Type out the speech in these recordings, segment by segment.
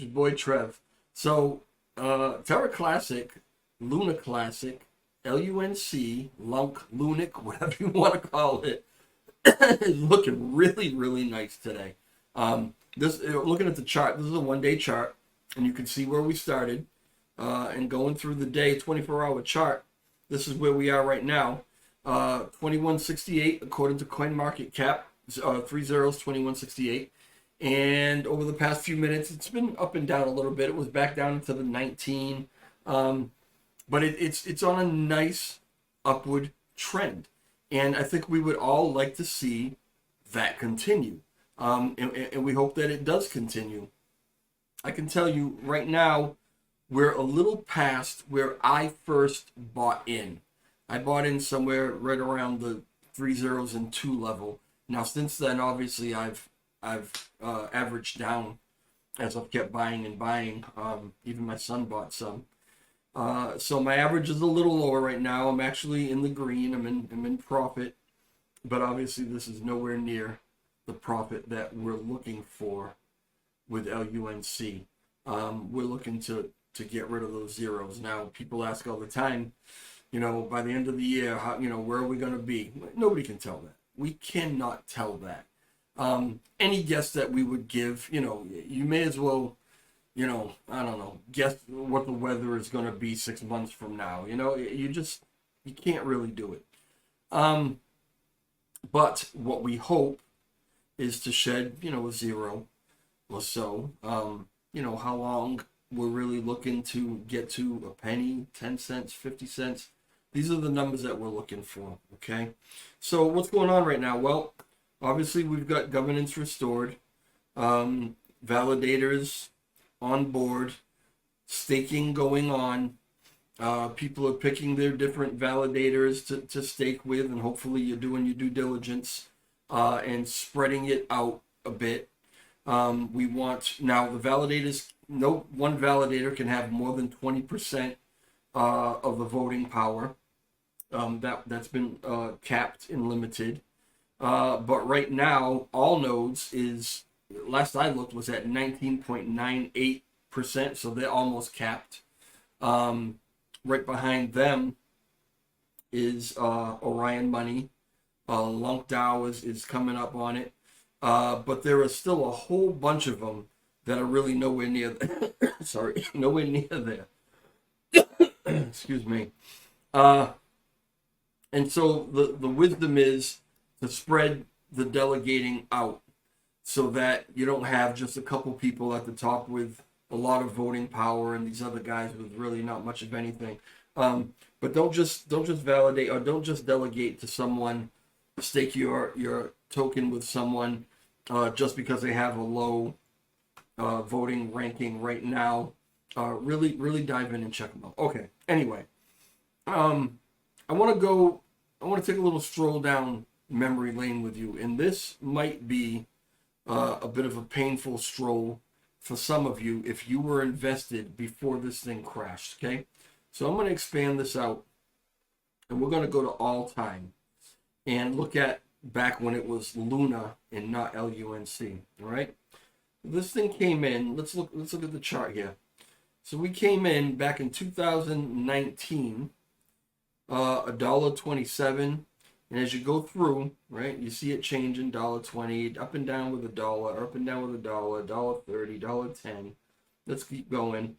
your boy Trev. So, Terra Classic, Luna Classic, LUNC, Lunk, Lunic, whatever you want to call it, is looking really, really nice today. Looking at the chart, this is a 1 day chart, and you can see where we started. And going through the day 24-hour chart, this is where we are right now. 2168 according to CoinMarketCap. 30's 2168. And over the past few minutes, it's been up and down a little bit. It was back down to the 19, but it's on a nice upward trend, and I think we would all like to see that continue, and we hope that it does continue. I can tell you right now, we're a little past where I first bought in. I bought in somewhere right around the 30's and 2 level. Now, since then, obviously, I've averaged down as I've kept buying and buying. Even my son bought some. So my average is a little lower right now. I'm actually in the green. I'm in profit, but obviously this is nowhere near the profit that we're looking for with LUNC. We're looking to get rid of those zeros. Now, people ask all the time, by the end of the year, how, where are we going to be? Nobody can tell that. We cannot tell that. Any guess that we would give, you may as well, I don't know, guess what the weather is going to be 6 months from now. You can't really do it. But what we hope is to shed, a zero or so. How long we're really looking to get to a penny, 10 cents, 50 cents. These are the numbers that we're looking for, okay? So what's going on right now? Well, obviously we've got governance restored, validators on board, staking going on. People are picking their different validators to stake with, and hopefully you're doing your due diligence and spreading it out a bit. We want, now the validators, no one validator can have more than 20% of the voting power. That's been capped and limited. But right now, all nodes is, last I looked, was at 19.98%, so they're almost capped. Right behind them is Orion Money. Lunk DAO is coming up on it. But there are still a whole bunch of them that are really nowhere near nowhere near there. Excuse me. And so the wisdom is to spread the delegating out so that you don't have just a couple people at the top with a lot of voting power and these other guys with really not much of anything. But don't just validate, or don't just delegate to someone, stake your token with someone just because they have a low voting ranking right now. Really dive in and check them out. Okay. Anyway, I want to take a little stroll down memory lane with you, and this might be a bit of a painful stroll for some of you if you were invested before this thing crashed. Okay, so I'm going to expand this out, and we're going to go to all time and look at back when it was Luna and not LUNC. All right, this thing came in. Let's look at the chart here. So we came in back in 2019, $1.27, and as you go through, right, you see it changing, $1.20, up and down with $1, up and down with $1, $1.30, $1.10. Let's keep going.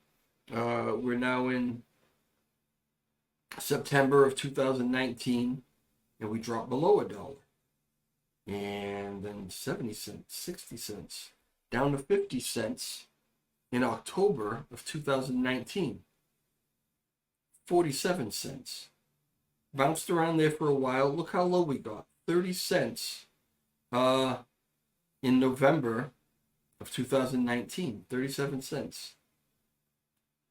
We're now in September of 2019, and we dropped below $1, and then 70 cents, 60 cents, down to 50 cents in October of 2019, 47 cents. Bounced around there for a while. Look how low we got. 30 cents in November of 2019. 37 cents.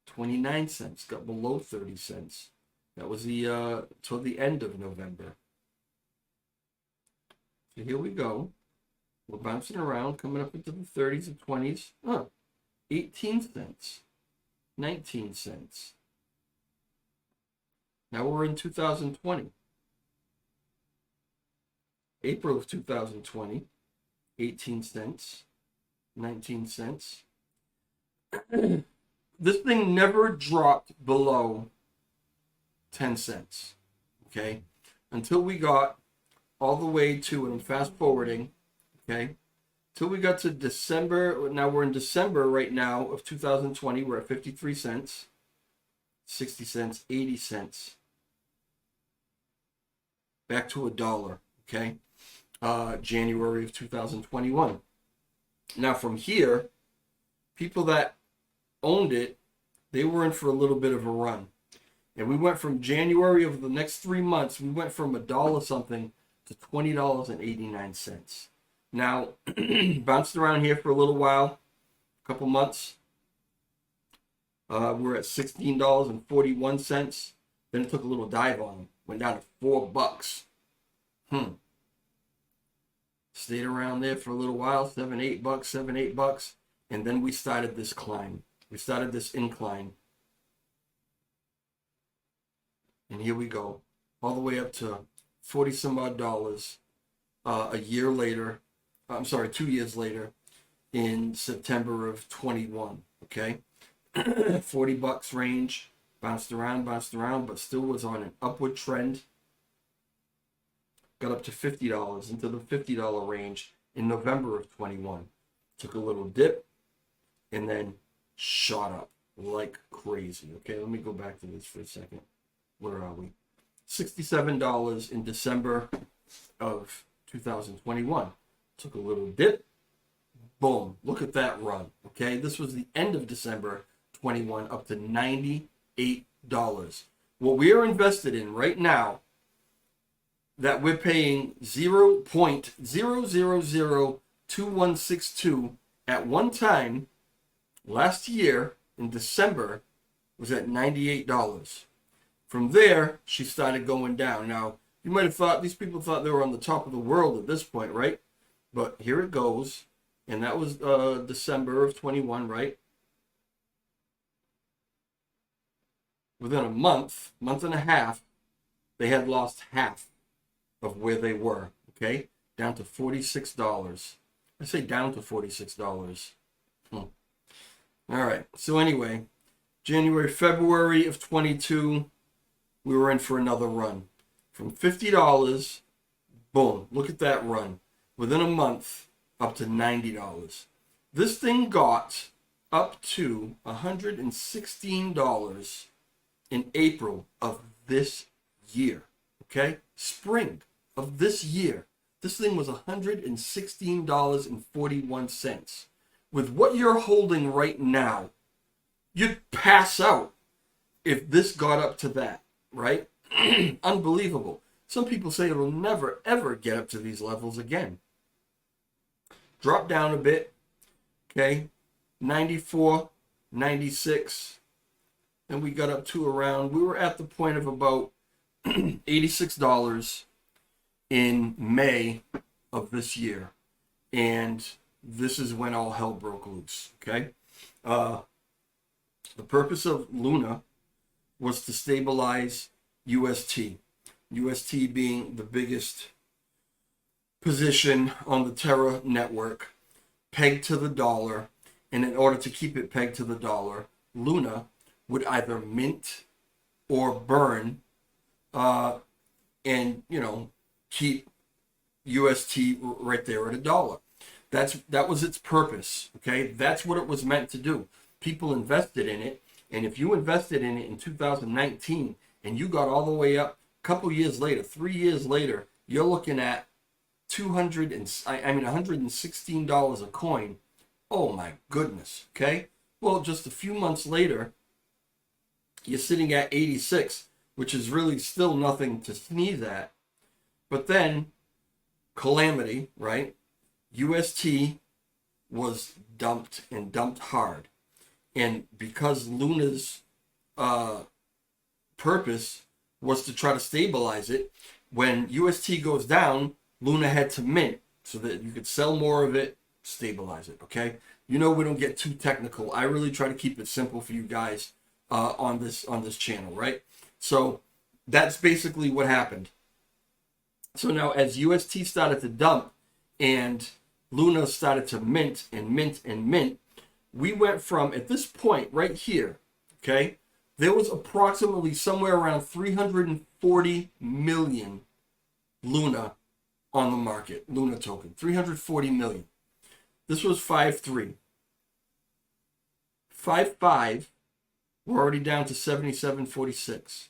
29 cents. Got below 30 cents. That was toward the end of November. So here we go. We're bouncing around, coming up into the 30s and 20s. 18 cents. 19 cents. Now we're in 2020. April of 2020, 18 cents, 19 cents. This thing never dropped below 10 cents. Okay? Until we got all the way to, and I'm fast forwarding, okay? Till we got to December. Now we're in December right now of 2020. We're at 53 cents, 60 cents, 80 cents. Back to $1, okay? January of 2021. Now from here, people that owned it, they were in for a little bit of a run. And we went from January of the next 3 months, we went from $1 something to $20.89. Now, bounced around here for a little while, a couple months. We're at $16.41. Then it took a little dive on them. Went down to $4. Stayed around there for a little while, $7, $8. And then we started this climb. We started this incline. And here we go. All the way up to 40 some odd dollars a year later. I'm sorry, 2 years later in September of 21. Okay. $40 range. Bounced around, but still was on an upward trend. Got up to $50, into the $50 range in November of 21. Took a little dip and then shot up like crazy. Okay, let me go back to this for a second. Where are we? $67 in December of 2021. Took a little dip. Boom. Look at that run. Okay, this was the end of December 21, up to $98. What we are invested in right now, that we're paying 0.0002162 at one time last year in December, was at $98. From there, she started going down. Now, you might have thought, these people thought they were on the top of the world at this point, right? But here it goes. And that was December of 21, right? Within a month and a half, they had lost half of where they were, okay? Down to $46. I say down to $46. All right, so anyway, January, February of 22, we were in for another run. From $50, boom, look at that run. Within a month, up to $90. This thing got up to $116 in April of this year, okay? Spring of this year. This thing was $116.41. With what you're holding right now, you'd pass out if this got up to that, right? Unbelievable. Some people say it'll never, ever get up to these levels again. Drop down a bit, okay? 94, 96. And we got up to around, we were at the point of about $86 in May of this year. And this is when all hell broke loose, okay? The purpose of Luna was to stabilize UST. UST being the biggest position on the Terra network, pegged to the dollar. And in order to keep it pegged to the dollar, Luna would either mint or burn and, you know, keep UST right there at $1. That was its purpose, okay? That's what it was meant to do. People invested in it, and if you invested in it in 2019 and you got all the way up a couple years later, 3 years later, you're looking at $116 a coin. Oh my goodness, okay? Well, just a few months later, you're sitting at 86, which is really still nothing to sneeze at. But then, calamity, right? UST was dumped, and dumped hard. And because Luna's purpose was to try to stabilize it, when UST goes down, Luna had to mint so that you could sell more of it, stabilize it, okay? You know, we don't get too technical. I really try to keep it simple for you guys on this channel, right? So that's basically what happened. So now as UST started to dump and Luna started to mint and mint and mint, we went from, at this point right here, okay, there was approximately somewhere around 340 million Luna on the market, Luna token, 340 million. This was 5.3. 5.5, we're already down to 77.46.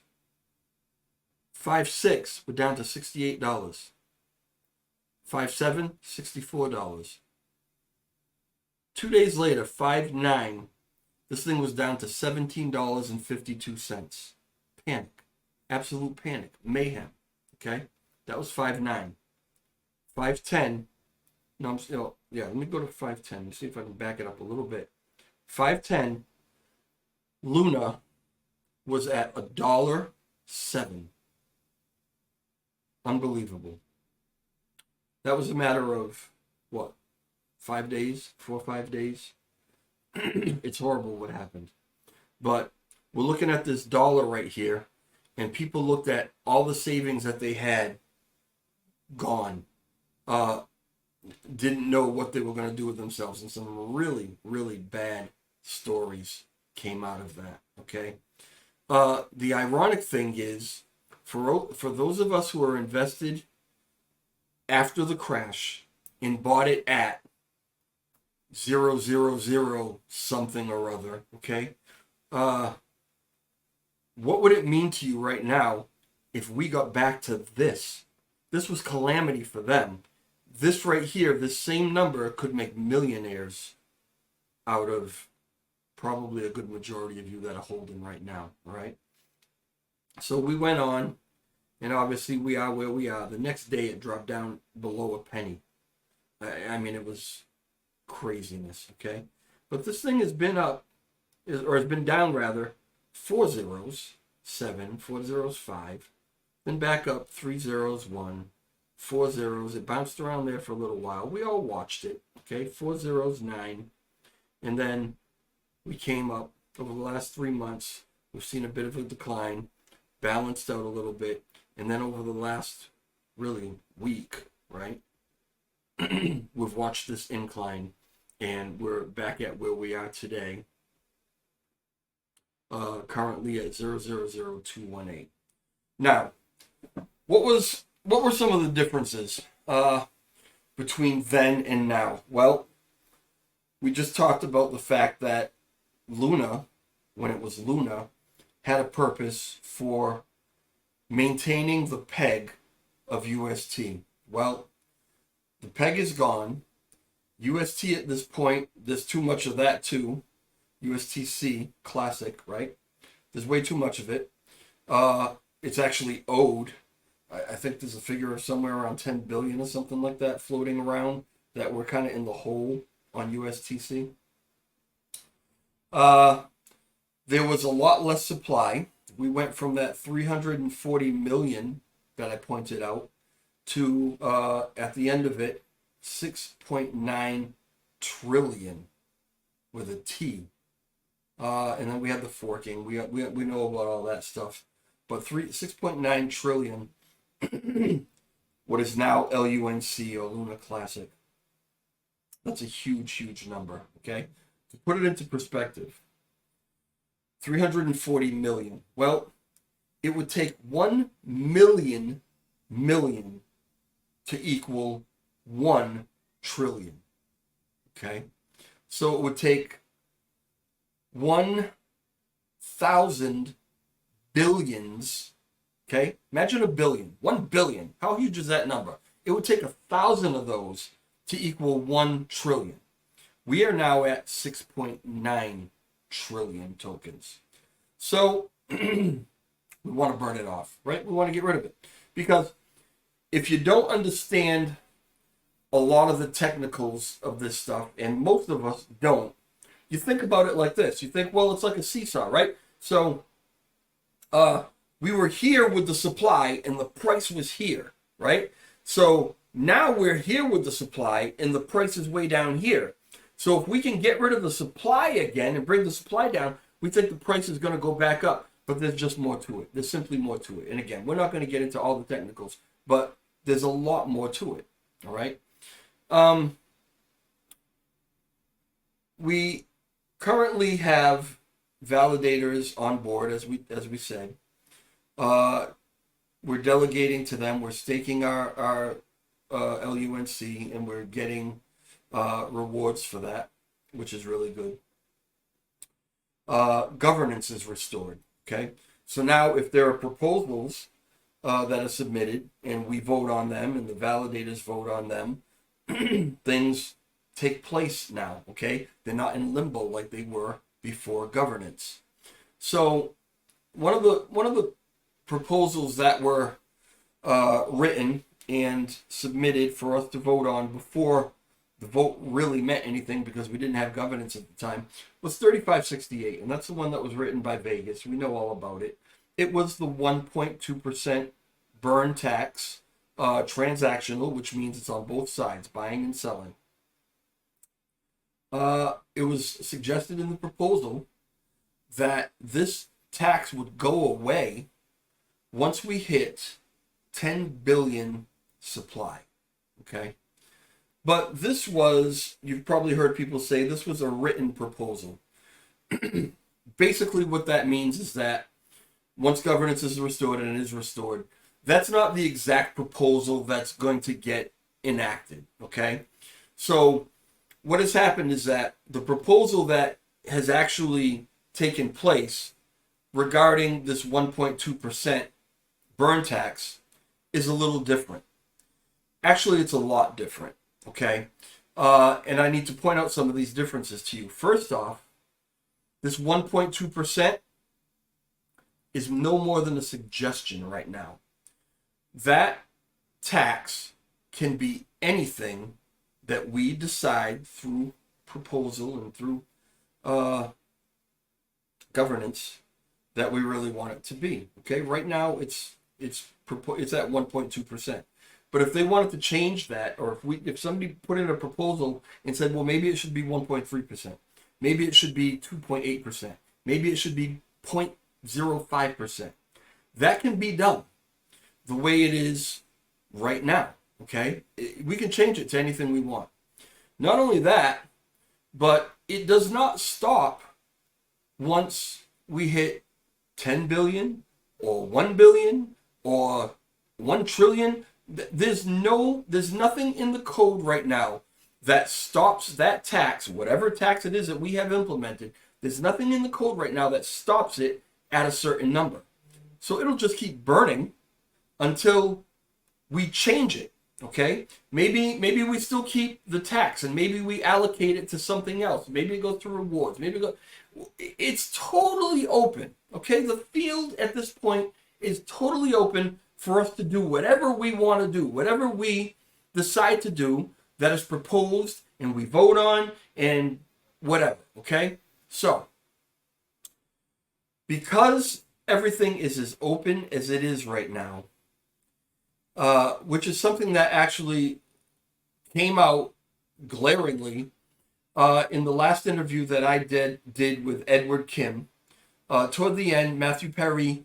5.6, we're down to $68. 5.7, $64. 2 days later, 5.9, this thing was down to $17.52. Panic. Absolute panic. Mayhem. Okay? That was 5.9. 5.10. No, I'm still, yeah, let me go to 5.10. Let me see if I can back it up a little bit. 5.10, Luna was at $1.07. Unbelievable. That was a matter of, what, 5 days? 4 or 5 days? It's horrible what happened. But we're looking at this dollar right here, and people looked at all the savings that they had gone. Didn't know what they were going to do with themselves, and some really, really bad stories came out of that. Okay. The ironic thing is, for those of us who are invested after the crash and bought it at 000 something or other, okay, what would it mean to you right now if we got back to this? This was calamity for them. This right here, this same number could make millionaires out of probably a good majority of you that are holding right now, right? So we went on, and obviously we are where we are. The next day it dropped down below a penny. I mean, it was craziness, okay? But this thing has been up, or has been down rather, 4 zeros, 7, 4 zeros, 5, then back up 3 zeros, 1, 4 zeros. It bounced around there for a little while. We all watched it, okay? 4 zeros, 9, and then we came up over the last 3 months. We've seen a bit of a decline, balanced out a little bit, and then over the last really week, right? We've watched this incline, and we're back at where we are today. Currently at 000218. Now, what were some of the differences between then and now? Well, we just talked about the fact that Luna, when it was Luna, had a purpose for maintaining the peg of UST. Well, the peg is gone. UST at this point, there's too much of that too. USTC Classic, right? There's way too much of it. It's actually owed. I think there's a figure of somewhere around 10 billion or something like that floating around that we're kind of in the hole on USTC. There was a lot less supply. We went from that 340 million that I pointed out to, at the end of it, 6.9 trillion with a T. And then we had the forking. We know about all that stuff. But 6.9 trillion, what is now LUNC or Luna Classic. That's a huge, huge number, okay? To put it into perspective, 340 million. Well, it would take 1 million to equal 1 trillion, okay? So it would take 1,000 billions, okay? Imagine a billion, 1 billion. How huge is that number? It would take 1,000 of those to equal 1 trillion. We are now at 6.9 trillion tokens. So we want to burn it off, right? We want to get rid of it. Because if you don't understand a lot of the technicals of this stuff, and most of us don't, you think about it like this. You think, well, it's like a seesaw, right? So we were here with the supply and the price was here, right? So now we're here with the supply and the price is way down here. So if we can get rid of the supply again and bring the supply down, we think the price is going to go back up. But there's just more to it. There's simply more to it. And again, we're not going to get into all the technicals, but there's a lot more to it. All right. currently have validators on board, as we said. Uh, we're delegating to them. We're staking our LUNC, and we're getting rewards for that, which is really good. Governance is restored. Okay, so now if there are proposals that are submitted and we vote on them and the validators vote on them, things take place now. Okay, they're not in limbo like they were before governance. So one of the proposals that were written and submitted for us to vote on before the vote really meant anything, because we didn't have governance at the time, was 3568, and that's the one that was written by Vegas. We know all about it. It was the 1.2% burn tax, transactional, which means it's on both sides, buying and selling. It was suggested in the proposal that this tax would go away once we hit 10 billion supply. Okay. But this was, you've probably heard people say, this was a written proposal. Basically, what that means is that once governance is restored, and it is restored, that's not the exact proposal that's going to get enacted. Okay. So what has happened is that the proposal that has actually taken place regarding this 1.2% burn tax is a little different. Actually, it's a lot different. Okay. And I need to point out some of these differences to you. First off, this 1.2% is no more than a suggestion right now. That tax can be anything that we decide through proposal and through governance that we really want it to be. Okay, right now it's at 1.2%. But if they wanted to change that, or if somebody put in a proposal and said, well, maybe it should be 1.3%, maybe it should be 2.8%, maybe it should be 0.05%, that can be done the way it is right now. Okay, we can change it to anything we want. Not only that, but it does not stop once we hit 10 billion or 1 billion or 1 trillion. There's nothing in the code right now that stops that tax, whatever tax it is that we have implemented. There's nothing in the code right now that stops it at a certain number. So it'll just keep burning until we change it. Okay, maybe we still keep the tax, and maybe we allocate it to something else. Maybe it goes to rewards. It's totally open. Okay, the field at this point is totally open for us to do whatever we want to do, whatever we decide to do that is proposed and we vote on and whatever. Okay, so because everything is as open as it is right now, which is something that actually came out glaringly in the last interview that I did with Edward Kim. Toward the end, Matthew Perry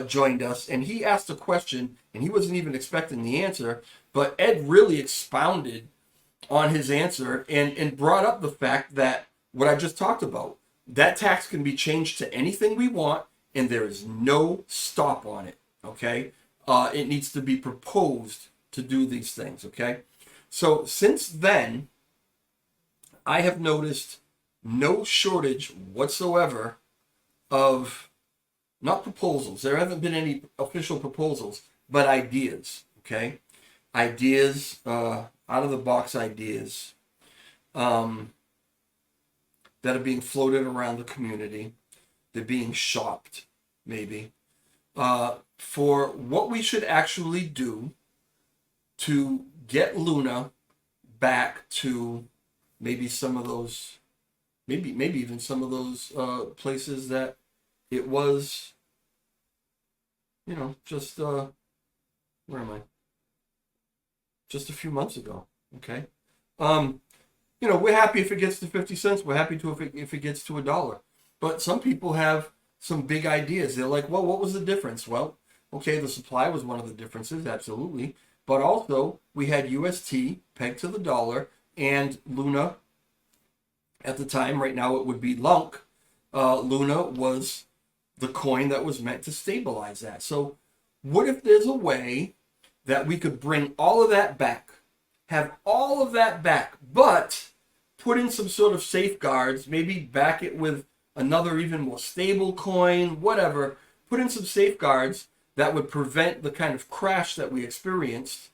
joined us, and he asked a question, and he wasn't even expecting the answer, but Ed really expounded on his answer and brought up the fact that what I just talked about, that tax can be changed to anything we want, and there is no stop on it. Okay. It needs to be proposed to do these things, okay? So since then, I have noticed no shortage whatsoever of, not proposals, there haven't been any official proposals, but ideas, okay? Ideas, out-of-the-box ideas that are being floated around the community. They're being shopped, maybe. For what we should actually do to get Luna back to maybe some of those, maybe even some of those places that it was, just, where am I? Just a few months ago, okay? We're happy if it gets to 50 cents. We're happy if it gets to $1. But some people have some big ideas. They're like, well, what was the difference? Well, okay, the supply was one of the differences, absolutely. But also, we had UST pegged to the dollar and Luna at the time. Right now it would be Lunk. Luna was the coin that was meant to stabilize that. So what if there's a way that we could bring all of that back, have all of that back, but put in some sort of safeguards, maybe back it with another even more stable coin, whatever, put in some safeguards that would prevent the kind of crash that we experienced.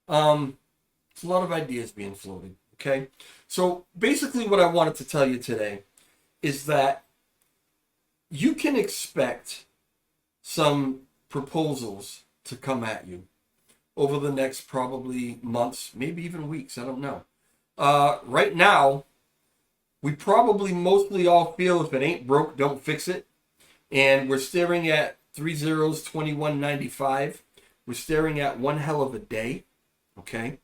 It's a lot of ideas being floated, okay? So basically what I wanted to tell you today is that you can expect some proposals to come at you over the next probably months, maybe even weeks, I don't know. Right now, we probably mostly all feel if it ain't broke, don't fix it. And we're staring at 3 zeros, 21.95. We're staring at one hell of a day, okay?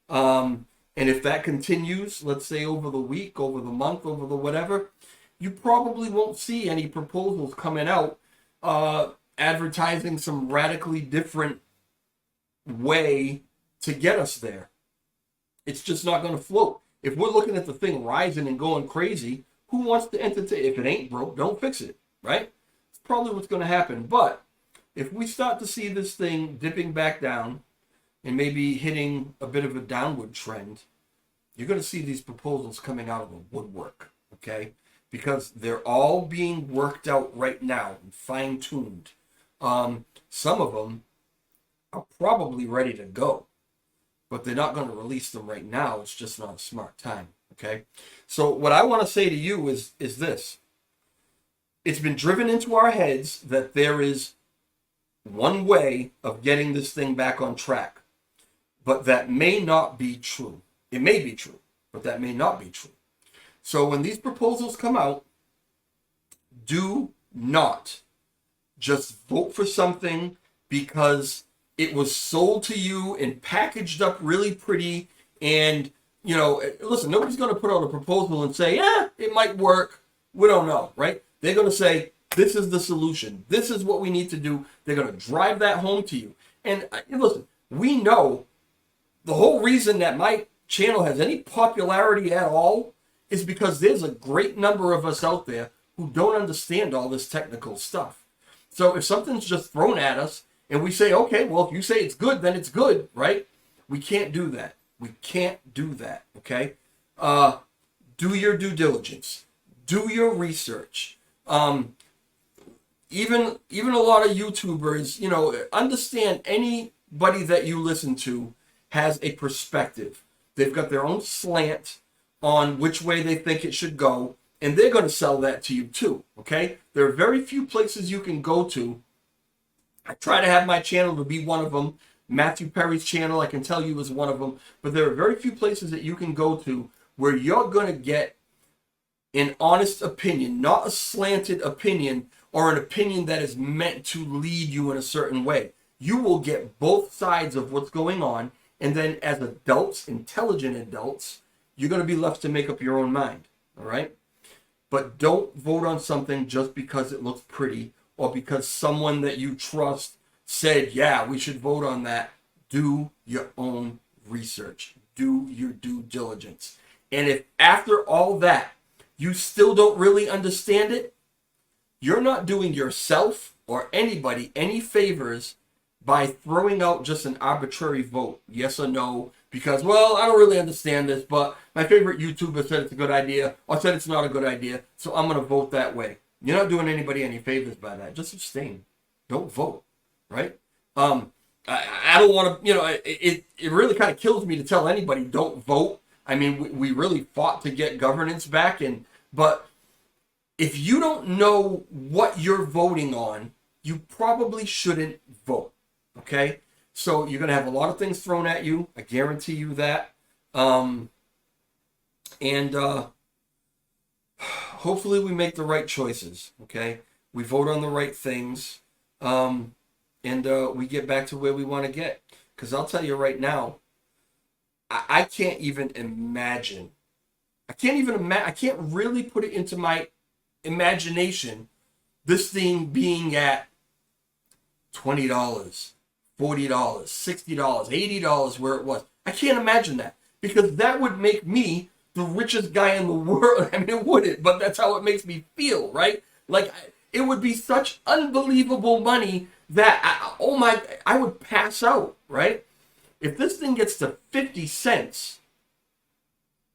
And if that continues, let's say over the week, over the month, over the whatever, you probably won't see any proposals coming out advertising some radically different way to get us there. It's just not going to float. If we're looking at the thing rising and going crazy, who wants to entertain? If it ain't broke, don't fix it, right? It's probably what's going to happen. But if we start to see this thing dipping back down and maybe hitting a bit of a downward trend, you're going to see these proposals coming out of the woodwork, okay? Because they're all being worked out right now and fine-tuned. Some of them are probably ready to go, but they're not going to release them right now. It's just not a smart time, okay? So what I want to say to you is this. It's been driven into our heads that there is one way of getting this thing back on track, but that may not be true. It may be true, but that may not be true. So when these proposals come out, do not just vote for something because it was sold to you and packaged up really pretty. And, you know, listen, nobody's going to put out a proposal and say, yeah, it might work. We don't know, right? They're going to say, this is the solution. This is what we need to do. They're going to drive that home to you. And listen, we know the whole reason that my channel has any popularity at all is because there's a great number of us out there who don't understand all this technical stuff. So if something's just thrown at us and we say, okay, well, if you say it's good, then it's good, right? We can't do that. We can't do that, okay? Do your due diligence. Do your research. Even a lot of YouTubers, you know, understand anybody that you listen to has a perspective. They've got their own slant on which way they think it should go, and they're going to sell that to you too, okay? There are very few places you can go to. I try to have my channel to be one of them. Matthew Perry's channel, I can tell you, is one of them. But there are very few places that you can go to where you're going to get an honest opinion, not a slanted opinion or an opinion that is meant to lead you in a certain way. You will get both sides of what's going on, and then as adults, intelligent adults, you're going to be left to make up your own mind, all right? But don't vote on something just because it looks pretty or because someone that you trust said, yeah, we should vote on that. Do your own research. Do your due diligence. And if after all that, you still don't really understand it, you're not doing yourself or anybody any favors by throwing out just an arbitrary vote, yes or no, because, well, I don't really understand this, but my favorite YouTuber said it's a good idea or said it's not a good idea, so I'm going to vote that way. You're not doing anybody any favors by that. Just abstain. Don't vote, right? I don't want to, you know, it really kind of kills me to tell anybody don't vote. I mean, we really fought to get governance back, but if you don't know what you're voting on, you probably shouldn't vote, okay? So you're going to have a lot of things thrown at you. I guarantee you that. Hopefully we make the right choices, okay? We vote on the right things, and we get back to where we want to get. Because I'll tell you right now, I can't even imagine. I can't really put it into my imagination, this thing being at $20, $40, $60, $80 where it was. I can't imagine that, because that would make me the richest guy in the world. I mean, it wouldn't, but that's how it makes me feel, right? Like, it would be such unbelievable money that, I would pass out, right? If this thing gets to 50 cents,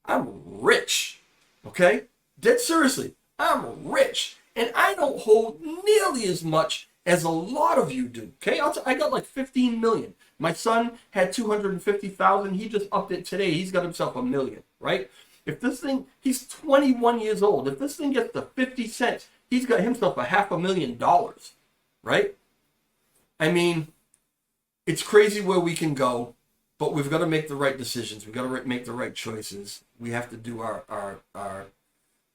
I'm rich, okay? Dead seriously, I'm rich. And I don't hold nearly as much as a lot of you do, okay? I got like 15 million. My son had 250,000. He just upped it today. He's got himself 1 million, right? If this thing, he's 21 years old. If this thing gets to 50 cents, he's got himself $500,000, right? I mean, it's crazy where we can go, but we've got to make the right decisions. We've got to make the right choices. We have to do our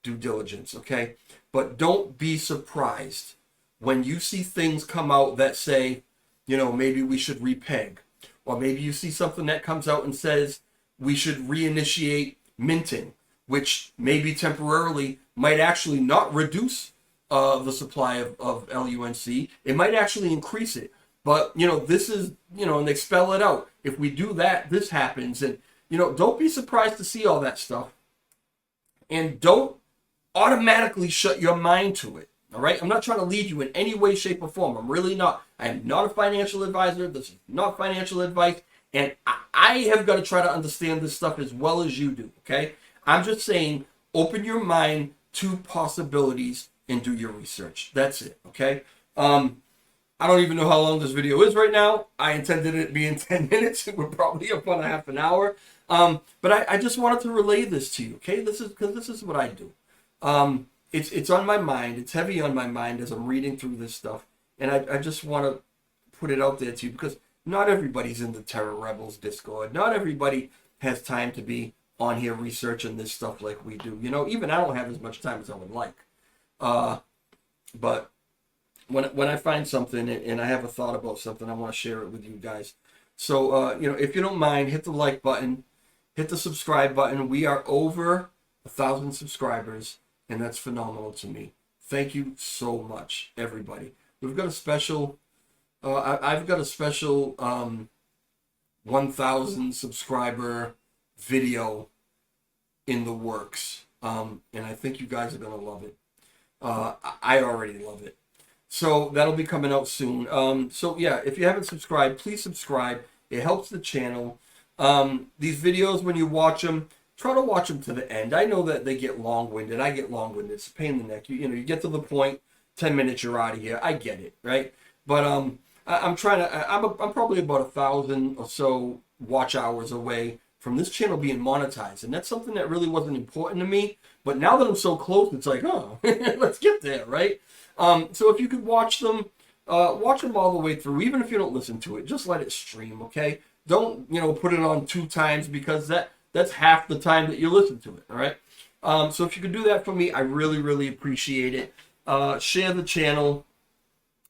due diligence, okay? But don't be surprised when you see things come out that say, maybe we should repeg. Or maybe you see something that comes out and says we should reinitiate minting, which maybe temporarily might actually not reduce the supply of LUNC. It might actually increase it. But, this is, and they spell it out. If we do that, this happens. And, don't be surprised to see all that stuff. And don't automatically shut your mind to it. All right? I'm not trying to lead you in any way, shape, or form. I'm really not. I am not a financial advisor. This is not financial advice. And I have got to try to understand this stuff as well as you do. Okay? I'm just saying, open your mind to possibilities and do your research. That's it. Okay? I don't even know how long this video is right now. I intended it being 10 minutes. We're probably up on a half an hour. But I just wanted to relay this to you, okay? This is what I do. It's on my mind. It's heavy on my mind as I'm reading through this stuff. And I just want to put it out there to you because not everybody's in the Terra Rebels Discord. Not everybody has time to be on here researching this stuff like we do. Even I don't have as much time as I would like. But when I find something and I have a thought about something, I want to share it with you guys. So, if you don't mind, hit the like button, hit the subscribe button. We are over 1,000 subscribers, and that's phenomenal to me. Thank you so much, everybody. We've got a special, I've got a special 1,000 subscriber video in the works, and I think you guys are going to love it. I already love it. So that'll be coming out soon. So yeah, if you haven't subscribed, please subscribe. It helps the channel. These videos, when you watch them, try to watch them to the end. I know that they get long-winded. I get long-winded. It's a pain in the neck. You get to the point, 10 minutes, you're out of here. I get it, right? But I'm trying to. I'm probably about 1,000 or so watch hours away from this channel being monetized, and that's something that really wasn't important to me. But now that I'm so close, it's like, oh, let's get there, right? So if you could watch them all the way through, even if you don't listen to it, just let it stream, okay? Don't, put it on 2 times because that's half the time that you listen to it, all right? So if you could do that for me, I really, really appreciate it. Share the channel,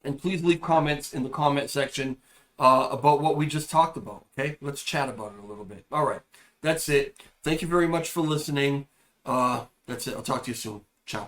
and please leave comments in the comment section about what we just talked about, okay? Let's chat about it a little bit. All right, that's it. Thank you very much for listening. That's it. I'll talk to you soon. Ciao.